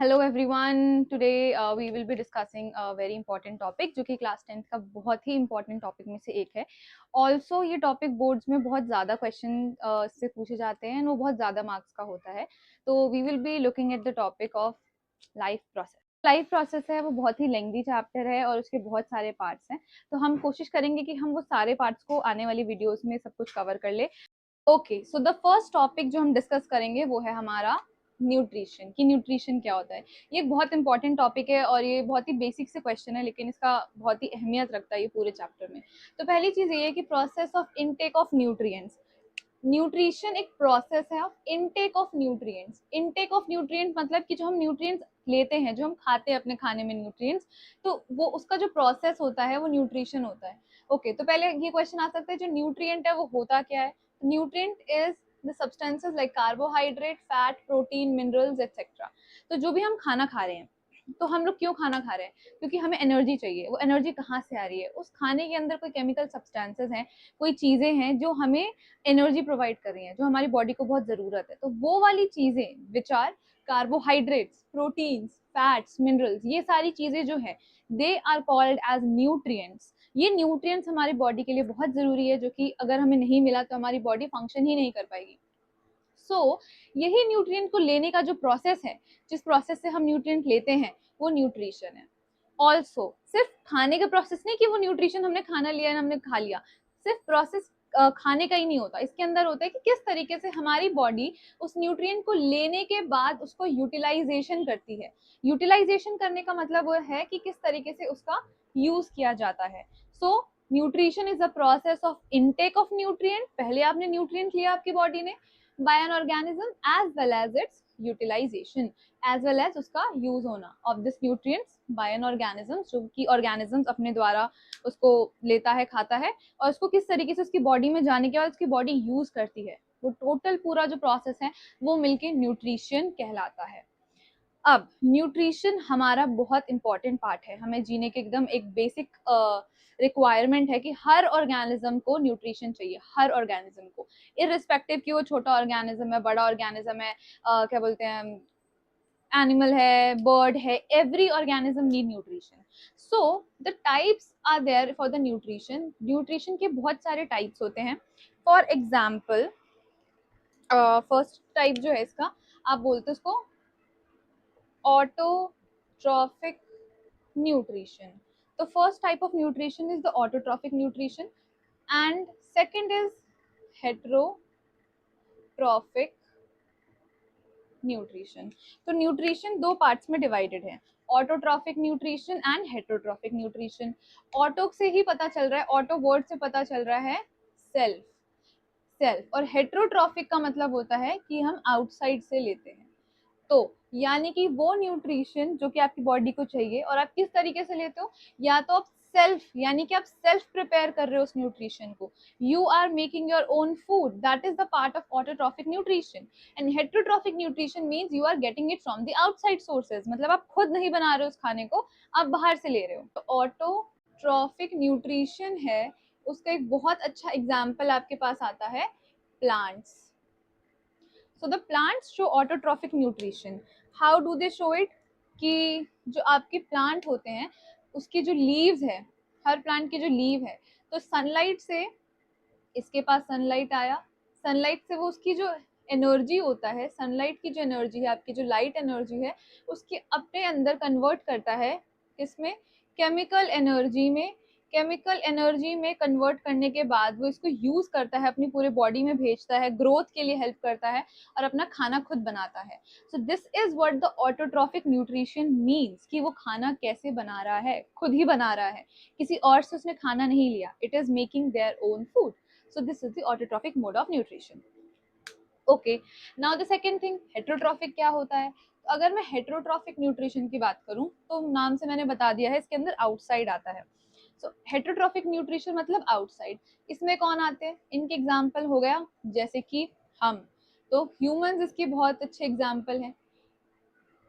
Hello everyone. Today we will be discussing a very important topic जो कि class 10th का बहुत ही important topic में से एक है। ऑल्सो ये टॉपिक बोर्ड्स में बहुत ज़्यादा क्वेश्चन से पूछे जाते हैं, वो बहुत ज़्यादा मार्क्स का होता है। तो we will be looking at the topic of life process. Life process है वो बहुत ही लेंथी चैप्टर है और उसके बहुत सारे पार्ट्स हैं। तो हम कोशिश करेंगे कि हम वो सारे पार्ट्स को आने वाली वीडियोस में सब कुछ कवर कर ले। Okay, so the first topic जो हम डिस्कस करेंगे वो है हमारा न्यूट्रिशन। कि न्यूट्रिशन क्या होता है। ये एक बहुत इंपॉर्टेंट टॉपिक है और ये बहुत ही बेसिक से क्वेश्चन है, लेकिन इसका बहुत ही अहमियत रखता है ये पूरे चैप्टर में। तो पहली चीज ये है कि process of intake of nutrients. Nutrition एक प्रोसेस है of intake of nutrients. Intake of nutrients मतलब कि जो हम न्यूट्रिएंट्स लेते हैं, जो हम खाते हैं अपने खाने में न्यूट्रिएंट्स, तो वो उसका जो प्रोसेस होता है वो न्यूट्रिशन होता है। ओके, तो पहले ये क्वेश्चन आ सकता है जो न्यूट्रिएंट है वो होता क्या है। Nutrient is the substances like carbohydrate, fat, protein, minerals etcetera. तो जो भी हम खाना खा रहे हैं, तो हम लोग क्यों खाना खा रहे हैं? क्योंकि हमें एनर्जी चाहिए। वो एनर्जी कहाँ से आ रही है? उस खाने के अंदर कोई केमिकल सब्सटेंसेस हैं, कोई चीजें हैं जो हमें एनर्जी प्रोवाइड कर रही हैं, जो हमारी बॉडी को बहुत जरूरत है। तो वो वाली चीजें which are carbohydrates, proteins, fats, minerals, ये सारी चीजें जो है they are called as nutrients. ये न्यूट्रिएंट्स हमारी बॉडी के लिए बहुत जरूरी है, जो कि अगर हमें नहीं मिला तो हमारी बॉडी फंक्शन ही नहीं कर पाएगी। यही न्यूट्रिएंट को लेने का जो प्रोसेस है, जिस प्रोसेस से हम न्यूट्रिएंट लेते हैं, वो न्यूट्रिशन है। ऑल्सो सिर्फ खाने का प्रोसेस नहीं कि वो न्यूट्रिशन हमने खाना लिया, हमने खा लिया। सिर्फ प्रोसेस खाने का ही नहीं होता, इसके अंदर होता है कि किस तरीके से हमारी बॉडी उस न्यूट्रिएंट को लेने के बाद उसको यूटिलाइजेशन करती है। यूटिलाइजेशन करने का मतलब वो है कि किस तरीके से उसका यूज किया जाता है। So nutrition is a process of intake of nutrient. पहले आपने न्यूट्रिएंट लिया आपकी बॉडी ने by an organism, as well as its utilization, as well as उसका यूज होना of this nutrients by an organism, जो कि organisms अपने द्वारा उसको लेता है, खाता है, और उसको किस तरीके से उसकी बॉडी में जाने के बाद उसकी बॉडी यूज करती है। वो टोटल पूरा जो प्रोसेस है वो मिलके न्यूट्रिशन कहलाता है। अब न्यूट्रिशन हमारा बहुत इंपॉर्टेंट पार्ट है, हमें जीने के एकदम एक बेसिक रिक्वायरमेंट है कि हर ऑर्गेनिज्म को न्यूट्रिशन चाहिए। हर ऑर्गेनिज्म को, इररिस्पेक्टिव कि वो छोटा ऑर्गेनिज्म है, बड़ा ऑर्गेनिज्म है, क्या बोलते हैं, एनिमल है, बर्ड है, every organism need nutrition. So the types are there for the nutrition. Nutrition के बहुत सारे टाइप्स होते हैं। फॉर एग्जाम्पल, फर्स्ट टाइप जो है इसका, आप बोलते उसको autotrophic nutrition. The first type of nutrition is the autotrophic nutrition, and second is heterotrophic nutrition. तो न्यूट्रिशन दो पार्ट्स में डिवाइडेड है, autotrophic nutrition and heterotrophic nutrition. Auto से ही पता चल रहा है, ऑटो वर्ड से पता चल रहा है सेल्फ, सेल्फ। और हेटरोट्रॉफिक का मतलब होता है कि हम आउटसाइड से लेते हैं। तो यानी कि वो न्यूट्रिशन जो कि आपकी बॉडी को चाहिए, और आप किस तरीके से लेते हो, या तो आप सेल्फ, यानी कि आप सेल्फ प्रिपेयर कर रहे हो उस न्यूट्रिशन को, you are making your own food, that is the part of autotrophic nutrition. And heterotrophic nutrition means you are getting it from the outside sources, मतलब आप खुद नहीं बना रहे हो उस खाने को, आप बाहर से ले रहे हो। तो ऑटोट्रॉफिक न्यूट्रिशन है, उसका एक बहुत अच्छा एग्जाम्पल आपके पास आता है plants. So the plants show autotrophic nutrition. How do they show it? कि जो आपके प्लांट होते हैं उसकी जो लीव्स है, हर प्लांट की जो लीव है, तो सनलाइट से इसके पास सनलाइट आया, सनलाइट से वो उसकी जो एनर्जी होता है, सनलाइट की जो एनर्जी है, आपकी जो लाइट एनर्जी है, उसके अपने अंदर कन्वर्ट करता है किसमें, केमिकल एनर्जी में। केमिकल एनर्जी में कन्वर्ट करने के बाद वो इसको यूज करता है, अपनी पूरे बॉडी में भेजता है, ग्रोथ के लिए हेल्प करता है और अपना खाना खुद बनाता है। सो this is what the autotrophic nutrition means, कि वो खाना कैसे बना रहा है, खुद ही बना रहा है, किसी और से उसने खाना नहीं लिया, it is making their own food. So this is the autotrophic mode of nutrition. Okay, now the second thing, heterotrophic क्या होता है? तो अगर मैं heterotrophic nutrition की बात करूं, तो नाम से मैंने बता दिया है, इसके अंदर outside आता है। So heterotrophic nutrition मतलब outside। इसमें कौन आते हैं? इनके एग्जाम्पल हो गया जैसे कि हम, तो ह्यूमंस इसकी बहुत अच्छे एग्जाम्पल हैं।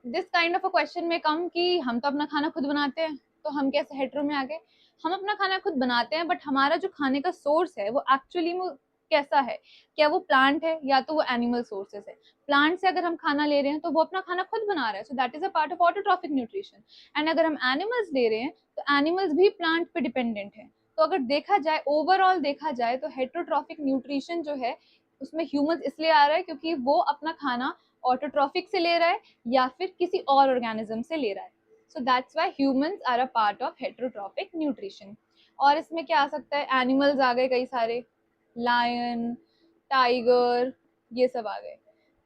This kind of a question में कम कि हम तो अपना खाना खुद बनाते हैं, तो हम कैसे हेट्रो में आ गए? हम अपना खाना खुद बनाते हैं, बट हमारा जो खाने का सोर्स है वो एक्चुअली में कैसा है, क्या वो प्लांट है या तो वो एनिमल सोर्सेस है। प्लांट से अगर हम खाना ले रहे हैं तो वो अपना खाना खुद बना रहा है, so that is a part of autotrophic nutrition. And अगर हम एनिमल्स ले रहे हैं तो एनिमल्स भी प्लांट पे डिपेंडेंट है। तो अगर देखा जाए, ओवरऑल देखा जाए, तो हेटरोट्रॉफिक न्यूट्रिशन जो है उसमें ह्यूमंस इसलिए आ रहा है क्योंकि वो अपना खाना ऑटोट्रॉफिक से ले रहा है या फिर किसी और ऑर्गेनिज्म से ले रहा है। So that's why humans are a part of heterotrophic nutrition. और इसमें क्या आ सकता है, एनिमल्स आ गए कई सारे, लायन, टाइगर, ये सब आ गए।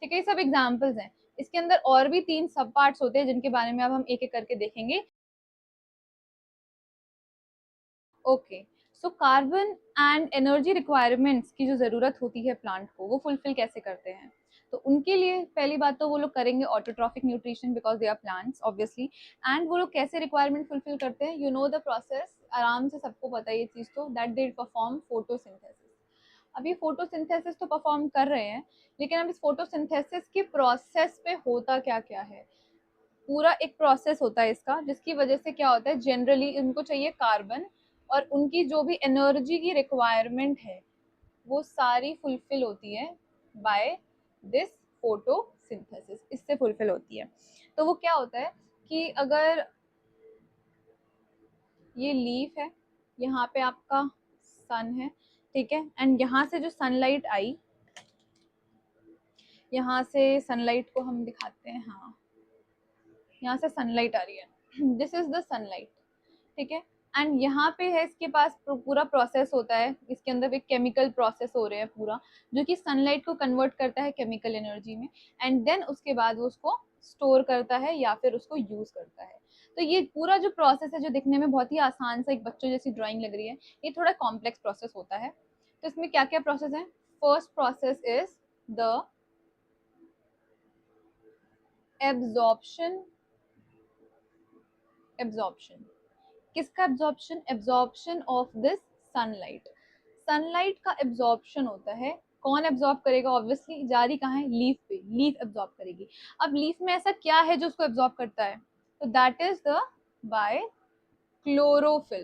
ठीक है, ये सब एग्जाम्पल्स हैं। इसके अंदर और भी 3 सब पार्ट्स होते हैं जिनके बारे में अब हम एक एक करके देखेंगे। Okay, so carbon and energy requirements की जो जरूरत होती है प्लांट को, वो फुलफिल कैसे करते हैं? तो उनके लिए पहली बात तो वो लोग करेंगे autotrophic nutrition, because they are plants obviously. And वो लोग कैसे रिक्वायरमेंट फुलफिल करते हैं, यू नो द प्रोसेस, आराम से सबको पता है ये चीज, तो दैट दे परफॉर्म फोटोसिंथेसिस। अब ये फोटोसिंथेसिस तो परफॉर्म कर रहे हैं, लेकिन अब इस फोटोसिंथेसिस के प्रोसेस पे होता क्या क्या है। पूरा एक प्रोसेस होता है इसका, जिसकी वजह से क्या होता है, जनरली उनको चाहिए कार्बन, और उनकी जो भी एनर्जी की रिक्वायरमेंट है वो सारी फुलफिल होती है बाय दिस फोटोसिंथेसिस, इससे फुलफिल होती है। तो वो क्या होता है कि अगर ये लीफ है, यहाँ पे आपका सन है, ठीक है, एंड यहाँ से जो सनलाइट आई, यहाँ से सनलाइट को हम दिखाते हैं, हाँ यहाँ से सनलाइट आ रही है, दिस इज द सनलाइट, ठीक है। एंड यहाँ पे है इसके पास पूरा प्रोसेस होता है, इसके अंदर एक केमिकल प्रोसेस हो रहे हैं पूरा, जो कि सनलाइट को कन्वर्ट करता है केमिकल एनर्जी में, एंड देन उसके बाद वो उसको स्टोर करता है या फिर उसको यूज करता है। तो ये पूरा जो प्रोसेस है, जो दिखने में बहुत ही आसान सा एक बच्चों जैसी ड्राइंग लग रही है, ये थोड़ा कॉम्प्लेक्स प्रोसेस होता है। तो इसमें क्या क्या प्रोसेस है, first process is the absorption. Absorption किसका absorption, absorption of this sunlight. Sunlight का एब्जॉर्प्शन होता है, कौन एब्जॉर्ब करेगा, ऑब्वियसली जा रही कहाँ है, लीफ पे, लीफ एब्जॉर्ब करेगी। अब लीफ में ऐसा क्या है जो उसको एब्जॉर्ब करता है, तो that is the by chlorophyll.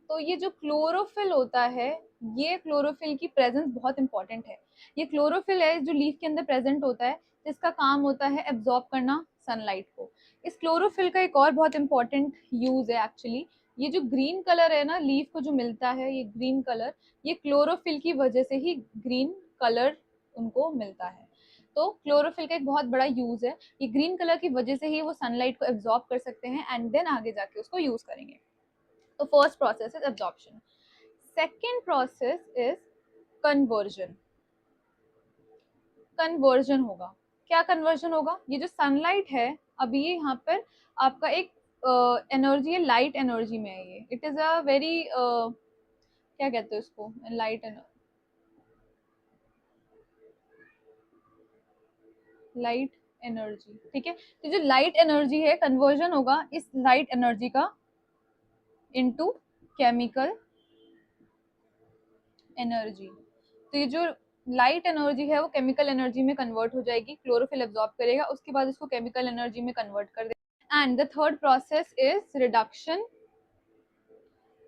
तो ये जो क्लोरोफिल होता है, ये क्लोरोफिल की प्रेजेंस बहुत इंपॉर्टेंट है। ये क्लोरोफिल है जो लीफ के अंदर प्रेजेंट होता है, जिसका काम होता है एब्जॉर्ब करना सनलाइट को। इस क्लोरोफिल का एक और बहुत इंपॉर्टेंट यूज है एक्चुअली, ये जो ग्रीन कलर है ना लीफ को जो मिलता है, ये ग्रीन कलर, ये क्लोरोफिल की वजह से ही ग्रीन कलर उनको मिलता है। तो क्लोरोफिल का एक बहुत बड़ा यूज है, ये ग्रीन कलर की वजह से ही वो सनलाइट को एब्जॉर्ब कर सकते हैं एंड देन आगे जाके उसको यूज करेंगे। तो first process is absorption. Second process is conversion. Conversion होगा, क्या कन्वर्जन होगा, ये जो सनलाइट है, अभी ये यहाँ पर आपका एक एनर्जी है, लाइट एनर्जी में है ये, इट इज अ वेरी क्या कहते हैं उसको, लाइट लाइट एनर्जी, ठीक है। तो जो लाइट एनर्जी है, कन्वर्जन होगा इस लाइट एनर्जी का इनटू केमिकल एनर्जी। तो ये जो लाइट एनर्जी है वो केमिकल एनर्जी में कन्वर्ट हो जाएगी, क्लोरोफिल एब्जॉर्ब करेगा, उसके बाद इसको केमिकल एनर्जी में कन्वर्ट कर देगा। And the third process is reduction.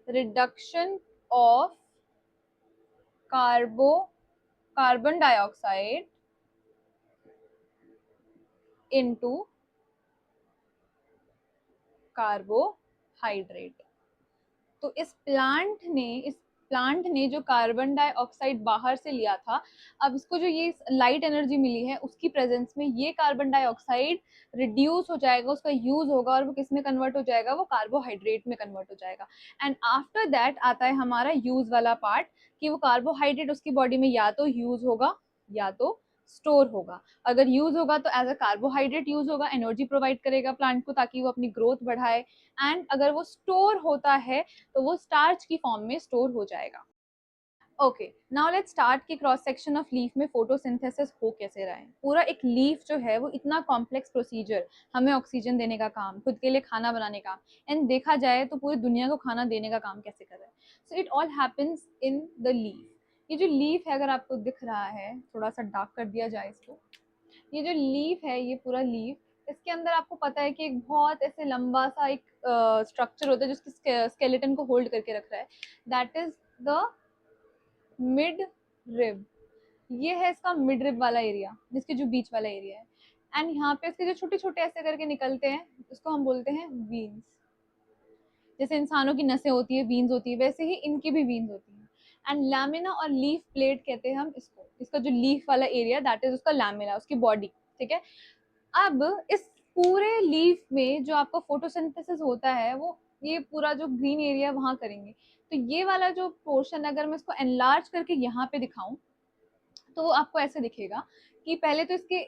Reduction of carbon dioxide into carbohydrate. तो इस प्लांट ने जो कार्बन डाइऑक्साइड बाहर से लिया था, अब इसको जो ये लाइट एनर्जी मिली है उसकी प्रेजेंस में ये कार्बन डाइऑक्साइड रिड्यूस हो जाएगा, उसका यूज होगा और वो किस में कन्वर्ट हो जाएगा, वो कार्बोहाइड्रेट में कन्वर्ट हो जाएगा। एंड आफ्टर दैट आता है हमारा यूज वाला पार्ट, कि वो कार्बोहाइड्रेट उसकी बॉडी में या तो यूज होगा या तो स्टोर होगा। अगर यूज होगा तो एज अ कार्बोहाइड्रेट यूज होगा, एनर्जी प्रोवाइड करेगा प्लांट को ताकि वो अपनी ग्रोथ बढ़ाए। एंड अगर वो स्टोर होता है तो वो स्टार्च की फॉर्म में स्टोर हो जाएगा। ओके, नाउ लेट्स स्टार्ट कि क्रॉस सेक्शन ऑफ लीफ में फोटोसिंथेसिस हो कैसे रहा है। पूरा एक लीफ जो है वो इतना कॉम्प्लेक्स प्रोसीजर, हमें ऑक्सीजन देने का काम, खुद के लिए खाना बनाने का, एंड देखा जाए तो पूरी दुनिया को खाना देने का काम कैसे कर रहा है। So it all happens in the leaf. ये जो लीफ है, अगर आपको दिख रहा है, थोड़ा सा डार्क कर दिया जाए इसको, ये जो लीफ है, ये पूरा लीफ, इसके अंदर आपको पता है कि एक बहुत ऐसे लंबा सा एक स्ट्रक्चर होता है जिसके स्केलेटन को होल्ड करके रख रहा है, that is the mid rib. ये है इसका मिड रिब वाला एरिया, जिसके जो बीच वाला एरिया है, एंड यहाँ पे इसके जो छोटे छोटे ऐसे करके निकलते हैं उसको हम बोलते हैं वीन्स। जैसे इंसानों की नसें होती है, वीन्स होती है, वैसे ही इनकी भी वीन्स होती है। एंड लैमिना और लीफ प्लेट कहते हैं हम इसको, इसका जो लीफ वाला एरिया दैट इज उसका लैमिना, उसकी बॉडी, ठीक है। अब इस पूरे लीफ में जो आपका फोटोसिंथेसिस होता है वो ये पूरा जो ग्रीन एरिया वहां करेंगे। तो ये वाला जो पोर्शन अगर मैं इसको एनलार्ज करके यहाँ पे दिखाऊं तो आपको ऐसे दिखेगा कि पहले तो इसके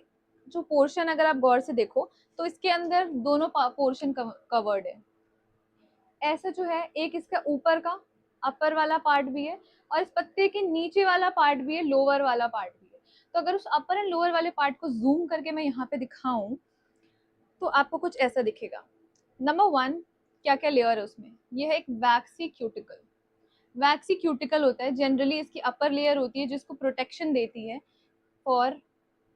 जो पोर्शन अगर आप गौर से देखो तो इसके अंदर दोनों पोर्शन कवर्ड है। ऐसा जो है एक इसका ऊपर का अपर वाला पार्ट भी है और इस पत्ते के नीचे वाला पार्ट भी है, लोअर वाला पार्ट भी है। तो अगर उस अपर एंड लोअर वाले पार्ट को जूम करके मैं यहाँ पे दिखाऊं तो आपको कुछ ऐसा दिखेगा। नंबर वन, क्या क्या लेयर है उसमें, ये है एक वैक्सी क्यूटिकल। वैक्सी क्यूटिकल होता है जनरली इसकी अपर लेयर होती है जिसको प्रोटेक्शन देती है, for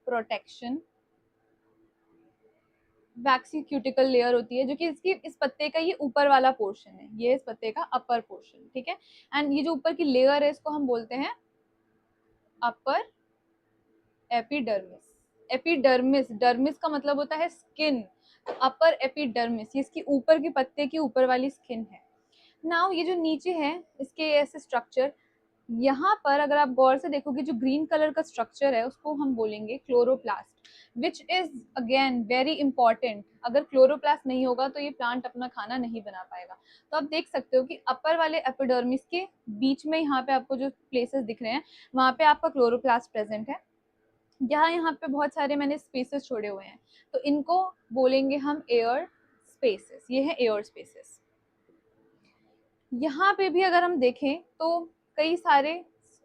protection. Vaccine cuticle layer होती है जो कि इसकी इस पत्ते का ये ऊपर वाला पोर्शन है, ये इस पत्ते का अपर पोर्शन, ठीक है। एंड ये जो ऊपर की लेयर है इसको हम बोलते हैं अपर एपिडर्मिस। एपिडर्मिस, डर्मिस का मतलब होता है स्किन, अपर एपिडर्मिस ये इसकी ऊपर की पत्ते की ऊपर वाली स्किन है। नाउ ये जो नीचे है इसके ऐसे स्ट्रक्चर, यहाँ पर अगर आप गौर से देखोगे जो ग्रीन कलर का स्ट्रक्चर है उसको हम बोलेंगे chloroplast, which is again very important. अगर क्लोरोप्लास्ट नहीं होगा तो ये प्लांट अपना खाना नहीं बना पाएगा। तो आप देख सकते हो कि अपर वाले एपिडर्मिस के बीच में यहाँ पे आपको जो प्लेसेस दिख रहे हैं वहां पे आपका क्लोरोप्लास्ट प्रेजेंट है। यहाँ पे बहुत सारे मैंने स्पेसेस छोड़े हुए हैं तो इनको बोलेंगे हम एयर स्पेसेस, ये है एयर स्पेसेस। यहाँ पे भी अगर हम देखें तो कई सारे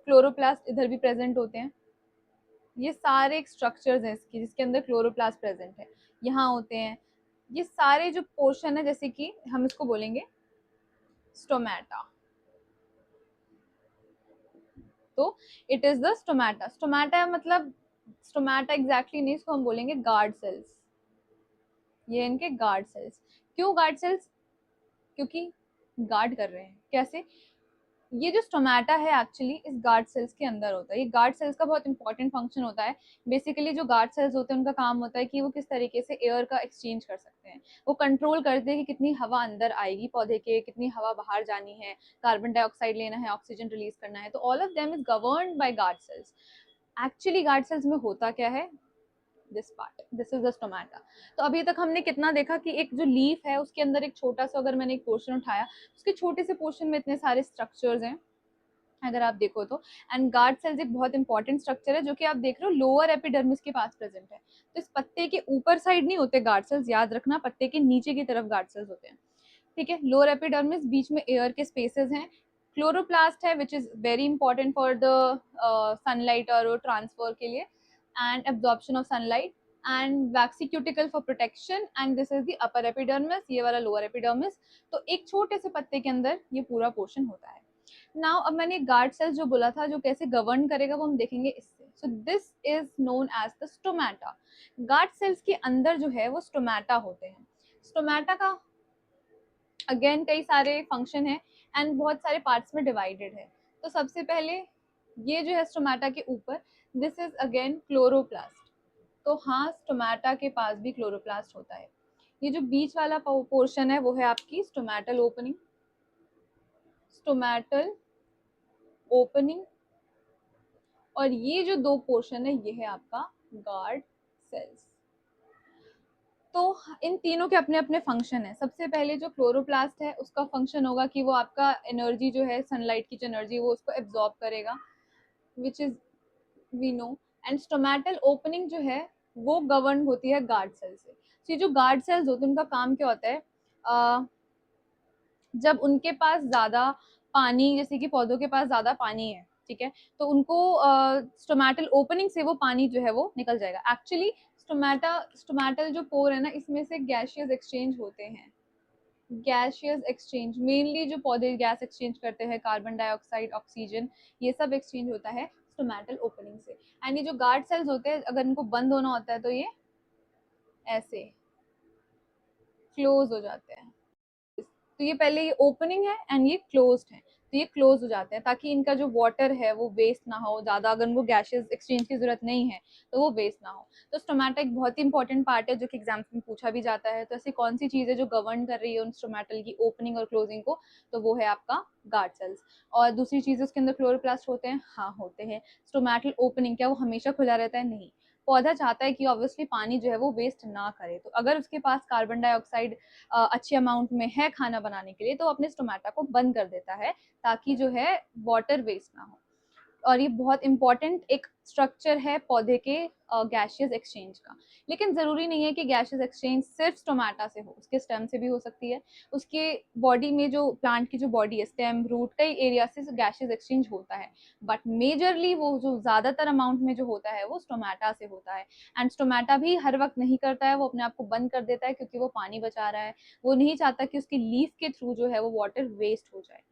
क्लोरोप्लास्ट इधर भी प्रेजेंट होते हैं। ये सारे एक स्ट्रक्चर्स हैं इसकी जिसके अंदर क्लोरोप्लास्ट प्रेजेंट है, यहाँ होते हैं। ये सारे जो पोर्शन है जैसे कि हम इसको बोलेंगे स्टोमेटा। तो it is the stomata. Stomata मतलब स्टोमेटा एग्जैक्टली नहीं, इसको हम बोलेंगे गार्ड सेल्स। ये इनके गार्ड सेल्स। क्यों गार्ड सेल्स? क्योंकि गार्ड कर रहे हैं। कैसे? ये जो स्टोमेटा है एक्चुअली इस गार्ड सेल्स के अंदर होता है। ये गार्ड सेल्स का बहुत इंपॉर्टेंट फंक्शन होता है। बेसिकली जो गार्ड सेल्स होते हैं उनका काम होता है कि वो किस तरीके से एयर का एक्सचेंज कर सकते हैं। वो कंट्रोल करते हैं कि कितनी हवा अंदर आएगी पौधे के, कितनी हवा बाहर जानी है, कार्बन डाइऑक्साइड लेना है, ऑक्सीजन रिलीज करना है। तो all of them is governed bye guard cells. Actually guard cells में होता क्या है, this part, this is the stomata. तो अभी तक हमने कितना देखा कि एक जो लीफ है उसके अंदर एक छोटा सा, अगर मैंने एक पोर्शन उठाया उसके छोटे से पोर्शन में इतने सारे स्ट्रक्चर्स हैं अगर आप देखो तो। एंड गार्ड सेल्स एक बहुत इंपॉर्टेंट स्ट्रक्चर है जो कि आप देख रहे हो लोअर एपिडर्मिस के पास प्रेजेंट है। तो इस पत्ते के ऊपर साइड नहीं होते गार्ड सेल्स, याद रखना, पत्ते के नीचे की तरफ गार्ड सेल्स होते हैं, ठीक है। लोअर एपिडर्मिस, बीच में एयर के स्पेसेस हैं। क्लोरोप्लास्ट है which is very important for the sunlight और ट्रांसफर के लिए and absorption of sunlight. And waxy cuticle for protection and this is the upper epidermis, ये वाला लोअर एपिडर्मिस। तो एक छोटे से पत्ते के अंदर ये पूरा पोर्शन होता है। नाउ अब मैंने गार्ड सेल्स जो बोला था जो कैसे गवर्न करेगा वो हम देखेंगे इससे। So this is known as the stomata. Guard cells के अंदर जो है वो स्टोमेटा होते हैं। स्टोमेटा का अगेन कई सारे फंक्शन है एंड बहुत सारे पार्ट्स में डिवाइडेड है। तो सबसे पहले ये जो है स्टोमेटा के ऊपर, दिस इज अगेन क्लोरोप्लास्ट। तो हाँ, स्टोमेटा के पास भी क्लोरोप्लास्ट होता है। ये जो बीच वाला पोर्शन है वो है आपकी स्टोमेटल ओपनिंग, स्टोमेटल ओपनिंग। और ये जो दो पोर्शन है ये है आपका गार्ड सेल्स। तो इन तीनों के अपने अपने फंक्शन है। सबसे पहले जो क्लोरोप्लास्ट है उसका फंक्शन होगा कि वो आपका एनर्जी जो है सनलाइट की जो एनर्जी वो उसको एब्जॉर्ब करेगा, which is we know. And stomatal opening जो है वो गवर्न होती है गार्ड सेल से। तो ये जो गार्ड सेल्स होते हैं उनका काम क्या होता है, जब उनके पास ज्यादा पानी, जैसे कि पौधों के पास ज्यादा पानी है, ठीक है, तो उनको स्टोमेटल ओपनिंग से वो पानी जो है वो निकल जाएगा। एक्चुअली स्टोमेटल जो पोर है ना इसमें से गैसियस एक्सचेंज होते हैं। गैसियस एक्सचेंज मेनली जो पौधे गैस एक्सचेंज करते हैं, कार्बन डाइऑक्साइड, ऑक्सीजन, ये सब एक्सचेंज होता है स्टोमेटल ओपनिंग से। एंड ये जो गार्ड सेल्स होते हैं अगर इनको बंद होना होता है तो ये ऐसे क्लोज हो जाते हैं। तो ये पहले ये ओपनिंग है एंड ये क्लोज्ड है। तो ये क्लोज हो जाते हैं ताकि इनका जो वाटर है वो वेस्ट ना हो ज़्यादा, अगर उनको गैसेस एक्सचेंज की जरूरत नहीं है तो वो वेस्ट ना हो। तो स्टोमेटा एक बहुत ही इंपॉर्टेंट पार्ट है जो कि एग्जाम्स में पूछा भी जाता है। तो ऐसी कौन सी चीज़ है जो गवर्न कर रही है उन स्टोमेटल की ओपनिंग और क्लोजिंग को, तो वो है आपका गार्ड सेल्स। और दूसरी चीज़ उसके अंदर क्लोरोप्लास्ट होते हैं, हाँ होते हैं। स्टोमेटल ओपनिंग क्या वो हमेशा खुला रहता है? नहीं। पौधा चाहता है कि ऑब्वियसली पानी जो है वो वेस्ट ना करे, तो अगर उसके पास कार्बन डाइऑक्साइड अच्छे अमाउंट में है खाना बनाने के लिए तो अपने स्टोमेटा को बंद कर देता है ताकि जो है वाटर वेस्ट ना हो। और ये बहुत इंपॉर्टेंट एक स्ट्रक्चर है पौधे के गैशियस एक्सचेंज का। लेकिन जरूरी नहीं है कि गैशियस एक्सचेंज सिर्फ स्टोमेटा से हो, उसके स्टेम से भी हो सकती है। उसके बॉडी में जो प्लांट की जो बॉडी है, स्टेम, रूट, कई एरिया से गैशियस एक्सचेंज होता है, बट मेजरली वो जो ज्यादातर अमाउंट में जो होता है वो स्टोमेटा से होता है। एंड स्टोमेटा भी हर वक्त नहीं करता है, वो अपने आप को बंद कर देता है क्योंकि वो पानी बचा रहा है। वो नहीं चाहता कि उसकी लीफ के थ्रू जो है वो वाटर वेस्ट हो जाए।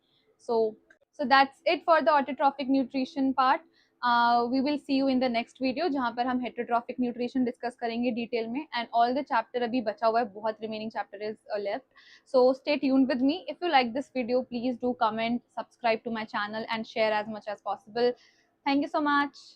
सो so that's it for the autotrophic nutrition part. We will see you in the next video जहाँ पर हम heterotrophic nutrition discuss करेंगे डिटेल में, and all the chapter अभी बचा हुआ है, बहुत remaining chapter is left. So stay tuned with me. If you like this video, please do comment, subscribe to my channel and share as much as possible. Thank you so much.